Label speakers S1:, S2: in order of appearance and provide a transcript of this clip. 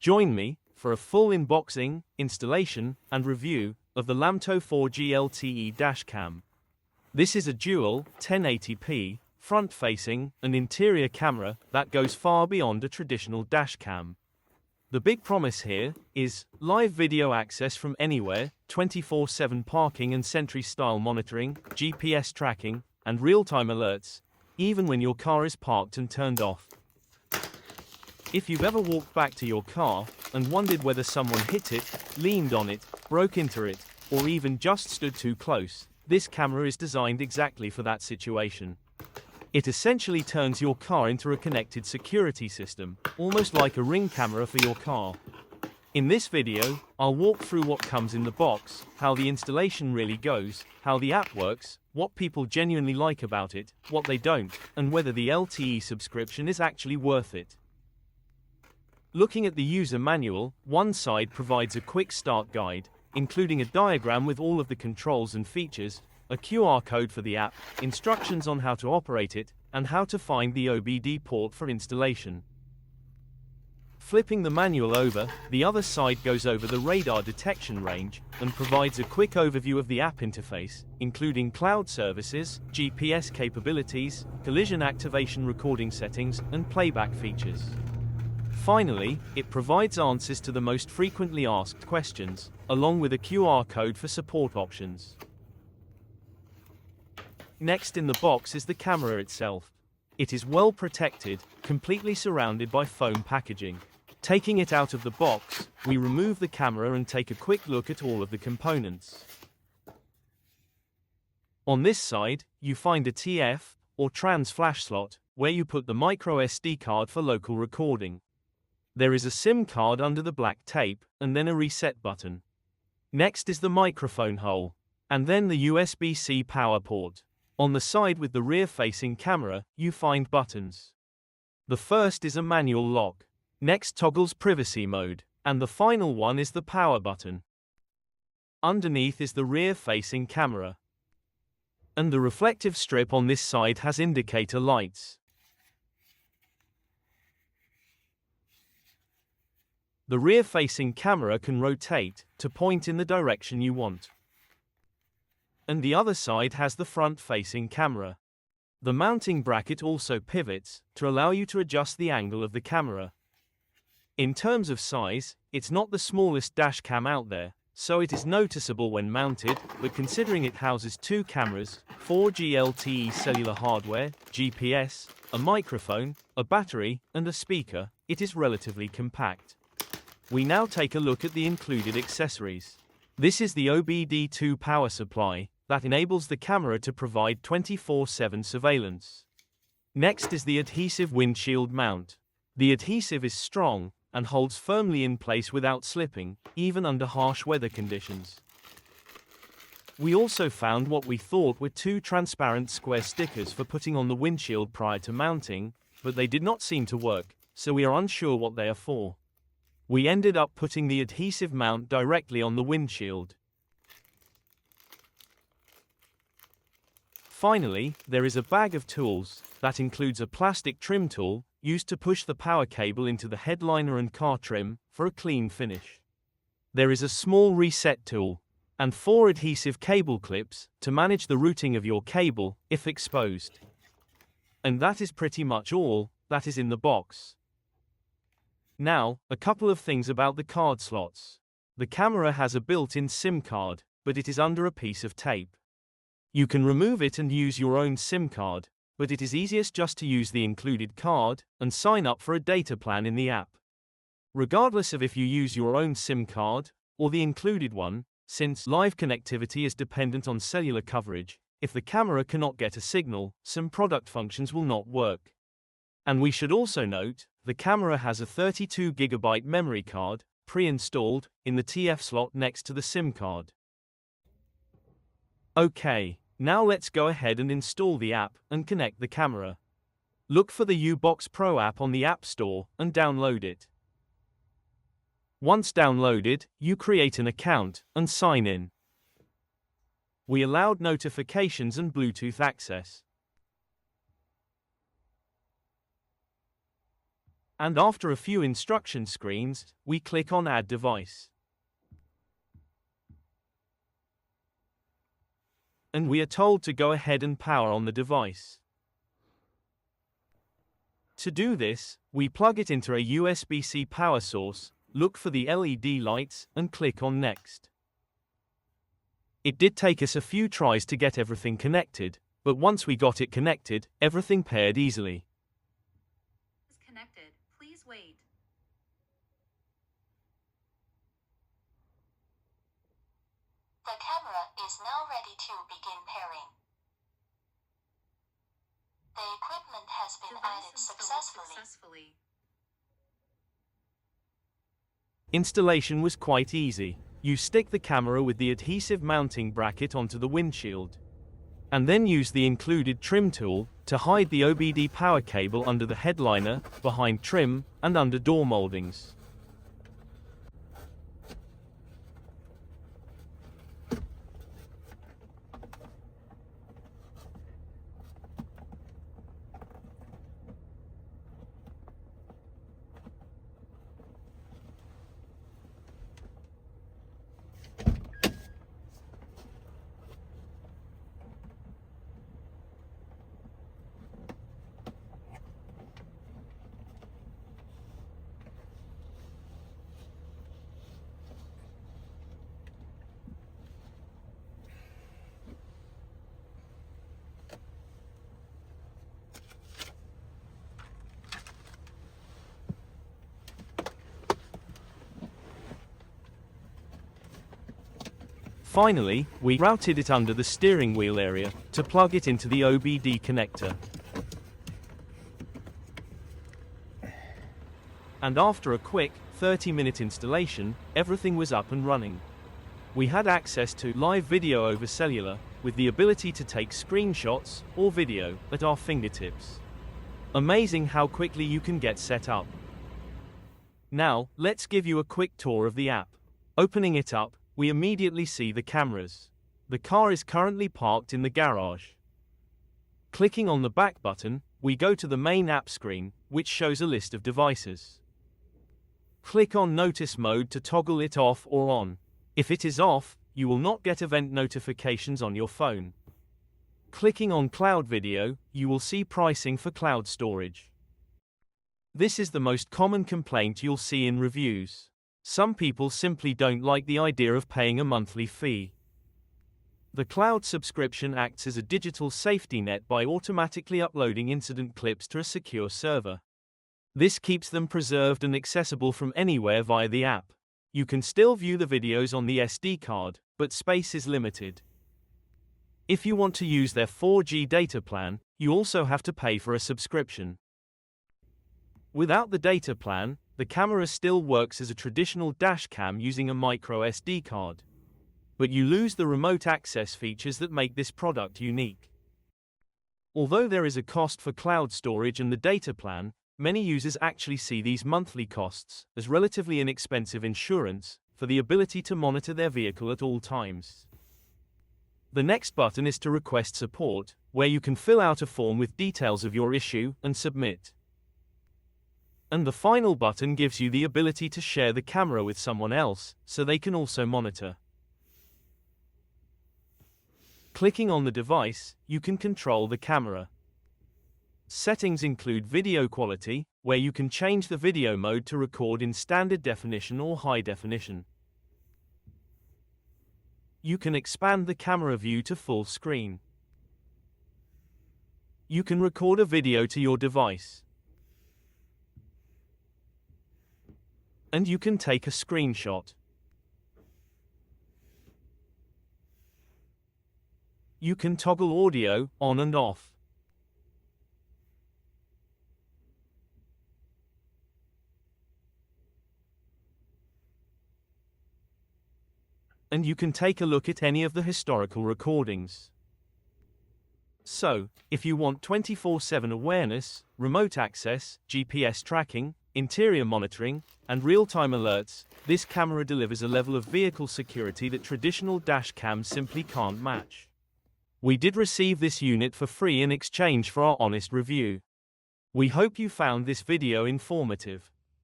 S1: Join me for a full unboxing, installation, and review of the Lamtto 4G LTE Dash Cam. This is a dual 1080p front-facing and interior camera that goes far beyond a traditional dash cam. The big promise here is live video access from anywhere, 24/7 parking and sentry-style monitoring, GPS tracking, and real-time alerts, even when your car is parked and turned off. If you've ever walked back to your car and wondered whether someone hit it, leaned on it, broke into it, or even just stood too close, this camera is designed exactly for that situation. It essentially turns your car into a connected security system, almost like a ring camera for your car. In this video, I'll walk through what comes in the box, how the installation really goes, how the app works, what people genuinely like about it, what they don't, and whether the LTE subscription is actually worth it. Looking at the user manual, one side provides a quick start guide, including a diagram with all of the controls and features, a QR code for the app, instructions on how to operate it, and how to find the OBD port for installation. Flipping the manual over, the other side goes over the radar detection range and provides a quick overview of the app interface, including cloud services, GPS capabilities, collision activation recording settings, and playback features. Finally, it provides answers to the most frequently asked questions, along with a QR code for support options. Next in the box is the camera itself. It is well protected, completely surrounded by foam packaging. Taking it out of the box, we remove the camera and take a quick look at all of the components. On this side, you find a TF, or trans flash slot, where you put the micro SD card for local recording. There is a SIM card under the black tape, and then a reset button. Next is the microphone hole, and then the USB-C power port. On the side with the rear-facing camera, you find buttons. The first is a manual lock. Next toggles privacy mode, and the final one is the power button. Underneath is the rear-facing camera. And the reflective strip on this side has indicator lights. The rear-facing camera can rotate to point in the direction you want. And the other side has the front-facing camera. The mounting bracket also pivots to allow you to adjust the angle of the camera. In terms of size, it's not the smallest dash cam out there, so it is noticeable when mounted, but considering it houses two cameras, 4G LTE cellular hardware, GPS, a microphone, a battery, and a speaker, it is relatively compact. We now take a look at the included accessories. This is the OBD II power supply that enables the camera to provide 24/7 surveillance. Next is the adhesive windshield mount. The adhesive is strong and holds firmly in place without slipping, even under harsh weather conditions. We also found what we thought were two transparent square stickers for putting on the windshield prior to mounting, but they did not seem to work, so we are unsure what they are for. We ended up putting the adhesive mount directly on the windshield. Finally, there is a bag of tools that includes a plastic trim tool used to push the power cable into the headliner and car trim for a clean finish. There is a small reset tool and 4 adhesive cable clips to manage the routing of your cable if exposed. And that is pretty much all that is in the box. Now, a couple of things about the card slots. The camera has a built-in SIM card, but it is under a piece of tape. You can remove it and use your own SIM card, but it is easiest just to use the included card and sign up for a data plan in the app. Regardless of if you use your own SIM card or the included one, since live connectivity is dependent on cellular coverage, if the camera cannot get a signal, some product functions will not work. And we should also note, the camera has a 32GB memory card, pre-installed, in the TF slot next to the SIM card. Okay, now let's go ahead and install the app and connect the camera. Look for the UBoxPro app on the App Store and download it. Once downloaded, you create an account and sign in. We allowed notifications and Bluetooth access. And after a few instruction screens, we click on Add Device. And we are told to go ahead and power on the device. To do this, we plug it into a USB-C power source, look for the LED lights, and click on Next. It did take us a few tries to get everything connected, but once we got it connected, everything paired easily.
S2: Connected. Please wait.
S3: The camera is now ready to begin pairing. The equipment has been added successfully.
S1: Installation was quite easy. You stick the camera with the adhesive mounting bracket onto the windshield, and then use the included trim tool to hide the OBD power cable under the headliner, behind trim, and under door moldings. Finally, we routed it under the steering wheel area to plug it into the OBD connector. And after a quick 30-minute installation, everything was up and running. We had access to live video over cellular, with the ability to take screenshots or video at our fingertips. Amazing how quickly you can get set up. Now, let's give you a quick tour of the app. Opening it up, we immediately see the cameras. The car is currently parked in the garage. Clicking on the back button, we go to the main app screen, which shows a list of devices. Click on Notice Mode to toggle it off or on. If it is off, you will not get event notifications on your phone. Clicking on Cloud Video, you will see pricing for cloud storage. This is the most common complaint you'll see in reviews. Some people simply don't like the idea of paying a monthly fee. The cloud subscription acts as a digital safety net by automatically uploading incident clips to a secure server. This keeps them preserved and accessible from anywhere via the app. You can still view the videos on the SD card, but space is limited. If you want to use their 4G data plan, you also have to pay for a subscription. Without the data plan, the camera still works as a traditional dash cam using a micro SD card. But you lose the remote access features that make this product unique. Although there is a cost for cloud storage and the data plan, many users actually see these monthly costs as relatively inexpensive insurance for the ability to monitor their vehicle at all times. The next button is to request support, where you can fill out a form with details of your issue and submit. And the final button gives you the ability to share the camera with someone else, so they can also monitor. Clicking on the device, you can control the camera. Settings include video quality, where you can change the video mode to record in standard definition or high definition. You can expand the camera view to full screen. You can record a video to your device. And you can take a screenshot. You can toggle audio on and off. And you can take a look at any of the historical recordings. So, if you want 24/7 awareness, remote access, GPS tracking, interior monitoring, and real-time alerts, this camera delivers a level of vehicle security that traditional dash cams simply can't match. We did receive this unit for free in exchange for our honest review. We hope you found this video informative.